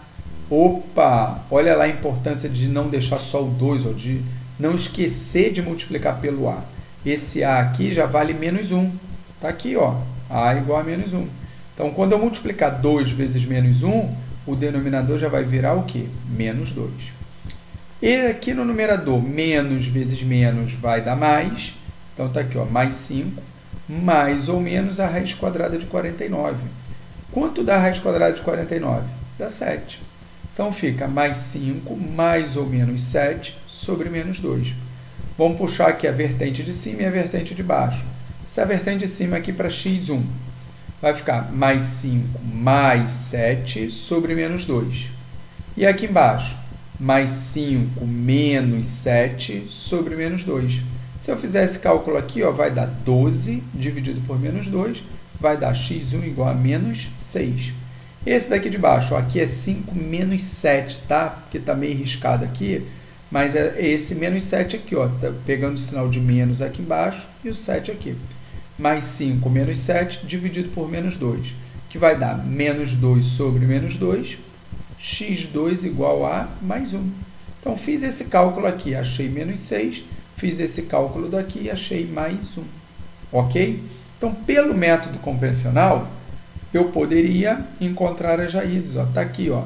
Opa! Olha lá a importância de não deixar só o 2, ó, de não esquecer de multiplicar pelo A. Esse A aqui já vale menos 1. Está aqui, ó, A igual a menos 1. Então, quando eu multiplicar 2 vezes menos 1, o denominador já vai virar o quê? Menos 2. E aqui no numerador, menos vezes menos vai dar mais. Então, está aqui, ó, mais 5, mais ou menos a raiz quadrada de 49. Quanto dá a raiz quadrada de 49? Dá 7. Então, fica mais 5, mais ou menos 7, sobre menos 2. Vamos puxar aqui a vertente de cima e a vertente de baixo. Essa vertente de cima aqui para x1. Vai ficar mais 5 mais 7 sobre menos 2. E aqui embaixo, mais 5 menos 7 sobre menos 2. Se eu fizer esse cálculo aqui, ó, vai dar 12 dividido por menos 2, vai dar x1 igual a menos 6. Esse daqui de baixo, ó, aqui é 5 menos 7, tá? Porque está meio riscado aqui, mas é esse menos 7 aqui, ó, tá pegando o sinal de menos aqui embaixo e o 7 aqui. Mais 5 menos 7 dividido por menos 2, que vai dar menos 2 sobre menos 2, x2 igual a mais 1. Então, fiz esse cálculo aqui, achei menos 6, fiz esse cálculo daqui e achei mais 1. Ok? Então, pelo método convencional, eu poderia encontrar as raízes. Está aqui, ó,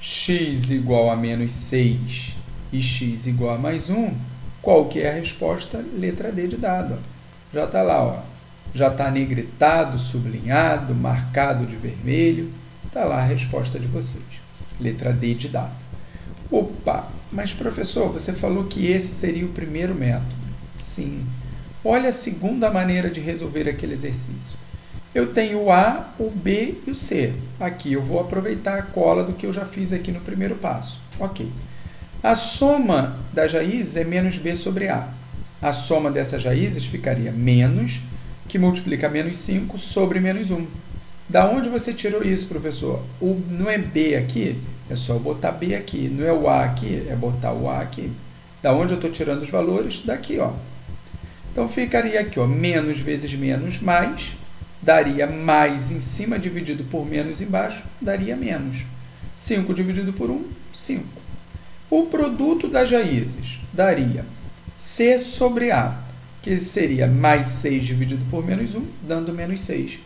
x igual a menos 6 e x igual a mais 1. Qual que é a resposta? Letra D de dado. Ó. Já está lá, ó. Já está negritado, sublinhado, marcado de vermelho. Está lá a resposta de vocês. Letra D de dado. Opa, mas professor, você falou que esse seria o primeiro método. Sim. Olha a segunda maneira de resolver aquele exercício. Eu tenho o A, o B e o C. Aqui eu vou aproveitar a cola do que eu já fiz aqui no primeiro passo. Ok. A soma das raízes é menos B sobre A. A soma dessas raízes ficaria menos, que multiplica menos 5 sobre menos 1. Da onde você tirou isso, professor? Não é B aqui? É só botar B aqui. Não é o A aqui? É botar o A aqui. Da onde eu estou tirando os valores? Daqui, ó. Então, ficaria aqui, ó, menos vezes menos, mais, daria mais em cima dividido por menos embaixo, daria menos. 5 dividido por 1, 5. O produto das raízes daria C sobre A, que seria mais 6 dividido por menos 1, dando menos 6.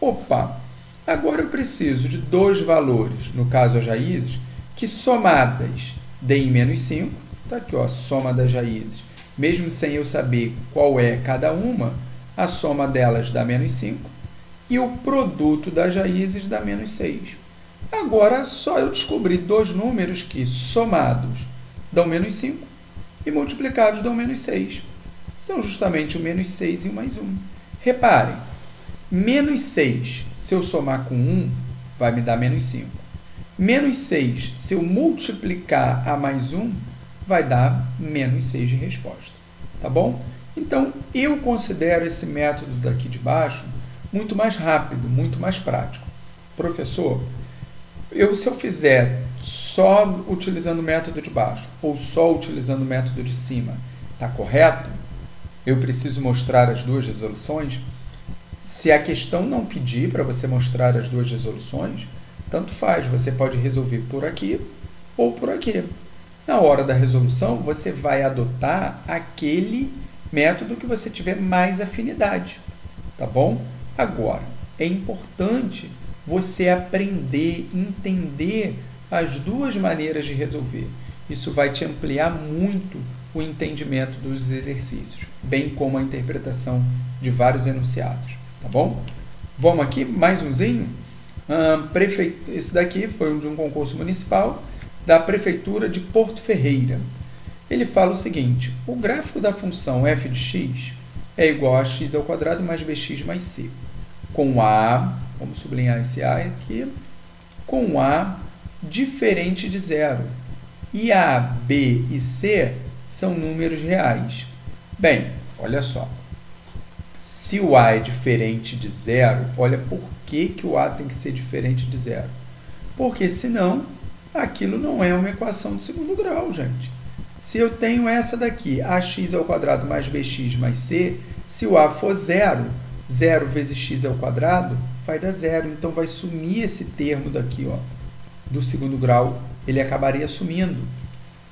Opa! Agora eu preciso de dois valores, no caso as raízes, que somadas deem menos 5. Está aqui, ó, a soma das raízes. Mesmo sem eu saber qual é cada uma, a soma delas dá menos 5. E o produto das raízes dá menos 6. Agora, só eu descobrir dois números que, somados, dão menos 5 e multiplicados dão menos 6. São justamente o menos 6 e o mais 1. Reparem, menos 6, se eu somar com 1, vai me dar menos 5. Menos 6, se eu multiplicar a mais 1, vai dar menos 6 de resposta. Tá bom? Então, eu considero esse método daqui de baixo muito mais rápido, muito mais prático. Professor, se eu fizer só utilizando o método de baixo ou só utilizando o método de cima, está correto? Eu preciso mostrar as duas resoluções? Se a questão não pedir para você mostrar as duas resoluções, tanto faz, você pode resolver por aqui ou por aqui. Na hora da resolução, você vai adotar aquele método que você tiver mais afinidade, tá bom? Agora, é importante você aprender, entender as duas maneiras de resolver. Isso vai te ampliar muito o entendimento dos exercícios, bem como a interpretação de vários enunciados, tá bom? Vamos aqui, mais umzinho. Esse daqui foi de um concurso municipal da Prefeitura de Porto Ferreira. Ele fala o seguinte: o gráfico da função f de x é igual a x ao quadrado mais bx mais c. Com a, vamos sublinhar esse a aqui, com a diferente de zero. E a, b e c são números reais. Bem, olha só. Se o a é diferente de zero, olha por que o a tem que ser diferente de zero. Porque senão, aquilo não é uma equação de segundo grau, gente. Se eu tenho essa daqui, ax ao quadrado mais bx mais c, se o a for zero, 0 vezes x ao quadrado vai dar zero. Então, vai sumir esse termo daqui, ó, do segundo grau. Ele acabaria sumindo.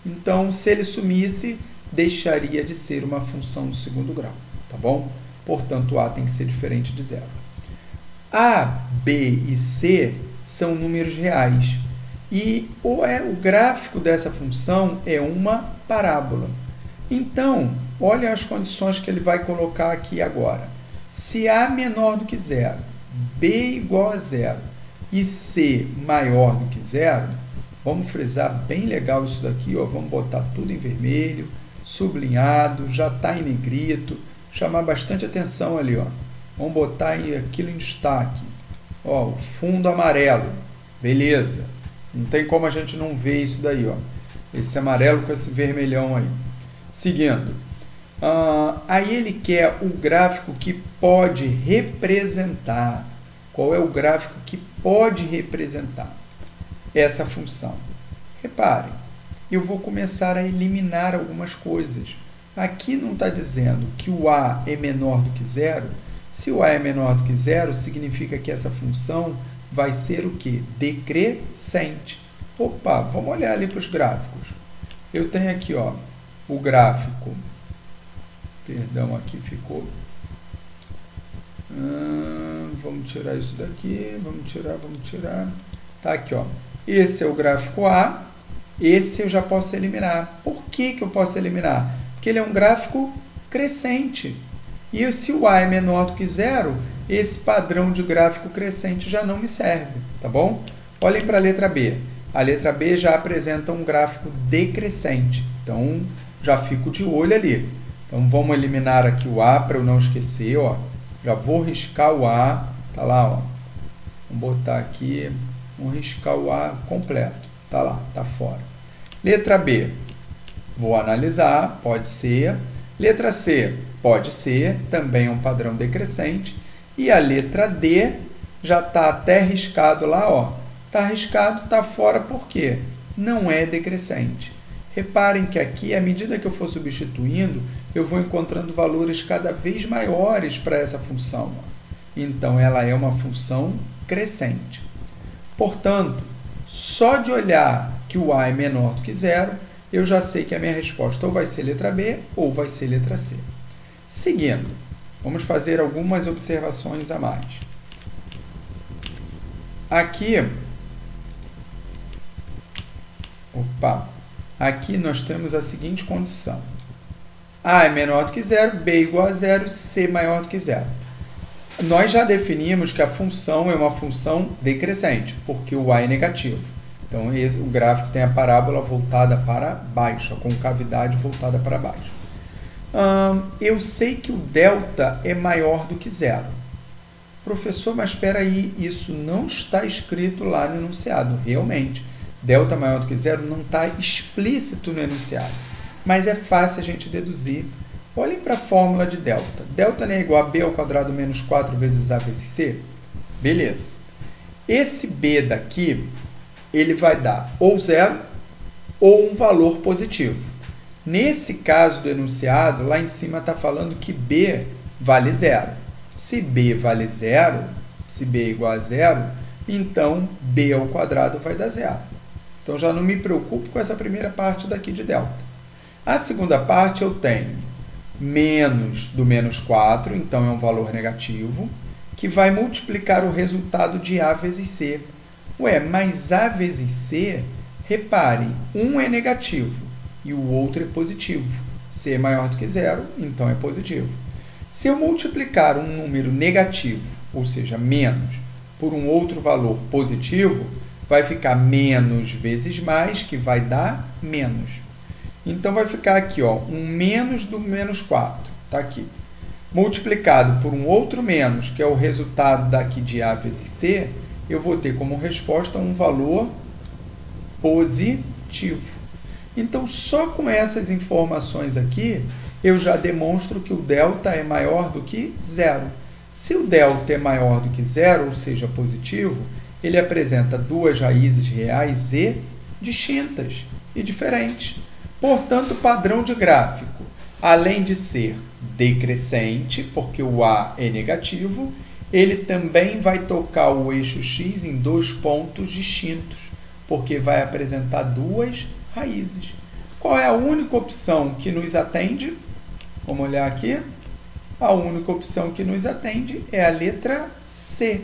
Então, se ele sumisse, deixaria de ser uma função do segundo grau, tá bom? Portanto, a tem que ser diferente de zero. A, b e c são números reais. E o gráfico dessa função é uma parábola. Então, olha as condições que ele vai colocar aqui agora. Se a menor do que zero, b igual a zero e c maior do que zero, vamos frisar bem legal isso daqui, ó, vamos botar tudo em vermelho, sublinhado, já está em negrito, chamar bastante atenção ali, ó. Vamos botar aquilo em destaque. Ó, o fundo amarelo, beleza. Não tem como a gente não ver isso daí, ó. Esse amarelo com esse vermelhão aí. Seguindo. Aí ele quer o gráfico que pode representar. Qual é o gráfico que pode representar essa função? Reparem, eu vou começar a eliminar algumas coisas. Aqui não está dizendo que o a é menor do que zero. Se o a é menor do que zero, significa que essa função vai ser o quê? Decrescente. Opa, vamos olhar ali para os gráficos. Eu tenho aqui, ó, o gráfico. Perdão, aqui ficou. Vamos tirar isso daqui. Vamos tirar. Tá aqui, ó. Esse é o gráfico A. Esse eu já posso eliminar. Por que eu posso eliminar? Porque ele é um gráfico crescente. E se o A é menor do que zero, esse padrão de gráfico crescente já não me serve, tá bom? Olhem para a letra B. A letra B já apresenta um gráfico decrescente. Então, já fico de olho ali. Então, vamos eliminar aqui o A para eu não esquecer, ó. Já vou riscar o A. Tá lá, ó. Vamos botar aqui. Vamos riscar o A completo. Tá lá, tá fora. Letra B. Vou analisar, pode ser. Letra C, pode ser, também é um padrão decrescente. E a letra D já está até riscado lá, ó. Está riscado, está fora, por quê? Não é decrescente. Reparem que aqui, à medida que eu for substituindo, eu vou encontrando valores cada vez maiores para essa função. Então, ela é uma função crescente. Portanto, só de olhar que o a é menor do que zero, eu já sei que a minha resposta ou vai ser letra B ou vai ser letra C. Seguindo, vamos fazer algumas observações a mais. Aqui nós temos a seguinte condição. A é menor do que zero, B igual a zero, C maior do que zero. Nós já definimos que a função é uma função decrescente, porque o a é negativo. Então, o gráfico tem a parábola voltada para baixo, a concavidade voltada para baixo. Eu sei que o delta é maior do que zero. Professor, mas espera aí, isso não está escrito lá no enunciado. Realmente, delta maior do que zero não está explícito no enunciado. Mas é fácil a gente deduzir. Olhem para a fórmula de delta. Delta não é igual a b ao quadrado menos 4 vezes a vezes c? Beleza. Esse b daqui, ele vai dar ou zero ou um valor positivo. Nesse caso do enunciado, lá em cima está falando que b vale zero. Se b vale zero, se b é igual a zero, então b ao quadrado vai dar zero. Então, já não me preocupo com essa primeira parte daqui de delta. A segunda parte eu tenho menos do menos 4, então é um valor negativo, que vai multiplicar o resultado de a vezes c. Ué, mas a vezes c, reparem, um é negativo e o outro é positivo. C é maior do que zero, então é positivo. Se eu multiplicar um número negativo, ou seja, menos, por um outro valor positivo, vai ficar menos vezes mais, que vai dar menos. Então, vai ficar aqui, ó, um menos do menos 4. Está aqui. multiplicado por um outro menos, que é o resultado daqui de A vezes C, eu vou ter como resposta um valor positivo. Então, só com essas informações aqui, eu já demonstro que o delta é maior do que zero. Se o delta é maior do que zero, ou seja, positivo, ele apresenta duas raízes reais e distintas e diferentes. Portanto, padrão de gráfico, além de ser decrescente, porque o A é negativo, ele também vai tocar o eixo X em dois pontos distintos, porque vai apresentar duas raízes. Qual é a única opção que nos atende? Vamos olhar aqui. A única opção que nos atende é a letra C.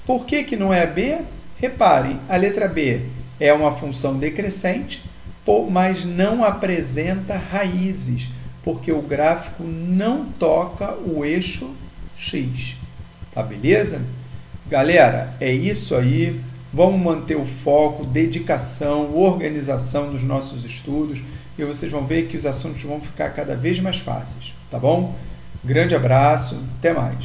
Por que que não é a B? Reparem, a letra B é uma função decrescente, mas não apresenta raízes, porque o gráfico não toca o eixo X. Tá beleza? Galera, é isso aí. Vamos manter o foco, dedicação, organização dos nossos estudos e vocês vão ver que os assuntos vão ficar cada vez mais fáceis, tá bom? Grande abraço, até mais!